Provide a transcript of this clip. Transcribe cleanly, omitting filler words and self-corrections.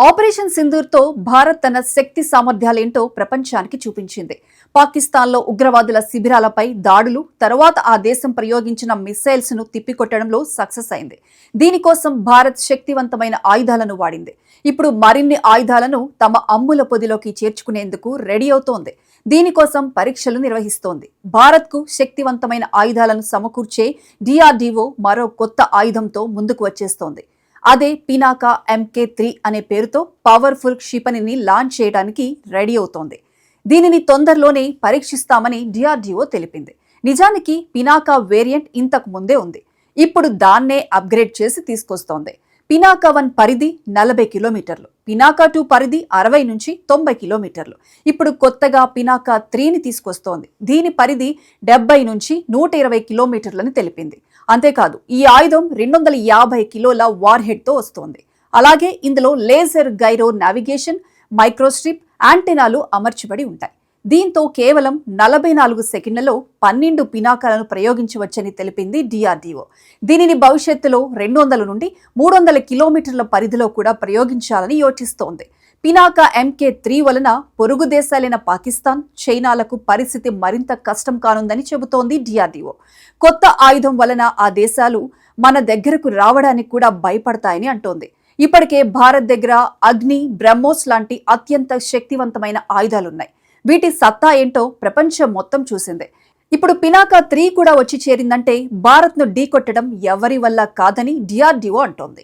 Operation సింధూర్తో Bharat తన శక్తి సామర్థ్యాలేంటో ప్రపంచానికి చూపించింది. పాకిస్తాన్లో ఉగ్రవాదుల శిబిరాలపై దాడులు, తర్వాత ఆ దేశం ప్రయోగించిన మిసైల్స్ ను తిప్పికొట్టడంలో సక్సెస్ అయింది. దీనికోసం భారత్ శక్తివంతమైన ఆయుధాలను వాడింది. ఇప్పుడు మరిన్ని ఆయుధాలను తమ అమ్ముల పొదిలోకి చేర్చుకునేందుకు రెడీ అవుతోంది. దీనికోసం పరీక్షలు నిర్వహిస్తోంది. భారత్కు శక్తివంతమైన ఆయుధాలను సమకూర్చే DRDO మరో కొత్త ఆయుధంతో ముందుకు వచ్చేస్తోంది. అదే పినాకా MK3 అనే పేరుతో పవర్ఫుల్ క్షిపణిని లాంచ్ చేయడానికి రెడీ అవుతోంది. దీనిని తొందరలోనే పరీక్షిస్తామని DRDO తెలిపింది. నిజానికి పినాకా వేరియంట్ ఇంతకు ముందే ఉంది. ఇప్పుడు దాన్నే అప్గ్రేడ్ చేసి తీసుకొస్తోంది. పినాకా 1 పరిధి 40 కిలోమీటర్లు, పినాకా 2 పరిధి 60 నుంచి 90 కిలోమీటర్లు. ఇప్పుడు కొత్తగా పినాకా 3ని తీసుకొస్తోంది. దీని పరిధి 70 నుంచి 120 కిలోమీటర్లని తెలిపింది. అంతేకాదు, ఈ ఆయుధం 250 కిలోల వార్ హెడ్తో వస్తోంది. అలాగే ఇందులో లేజర్ గైరో నావిగేషన్, మైక్రోస్ట్రిప్ యాంటెనాలు అమర్చబడి ఉంటాయి. దీంతో కేవలం 44 సెకండ్లలో 12 పినాకాలను ప్రయోగించవచ్చని తెలిపింది DRDO. దీనిని భవిష్యత్తులో 200 నుండి 300 కిలోమీటర్ల పరిధిలో కూడా ప్రయోగించాలని యోచిస్తోంది. పినాకా MK3 వలన పొరుగు దేశాలైన పాకిస్తాన్, చైనాలకు పరిస్థితి మరింత కష్టం కానుందని చెబుతోంది DRDO. కొత్త ఆయుధం వలన ఆ దేశాలు మన దగ్గరకు రావడానికి కూడా భయపడతాయని అంటోంది. ఇప్పటికే భారత్ దగ్గర అగ్ని, బ్రహ్మోస్ లాంటి అత్యంత శక్తివంతమైన ఆయుధాలున్నాయి. వీటి సత్తా ఏంటో ప్రపంచం మొత్తం చూసిందే. ఇప్పుడు పినాకా 3 కూడా వచ్చి చేరిందంటే భారత్ను ఢీకొట్టడం ఎవరి వల్ల కాదని DRDO అంటోంది.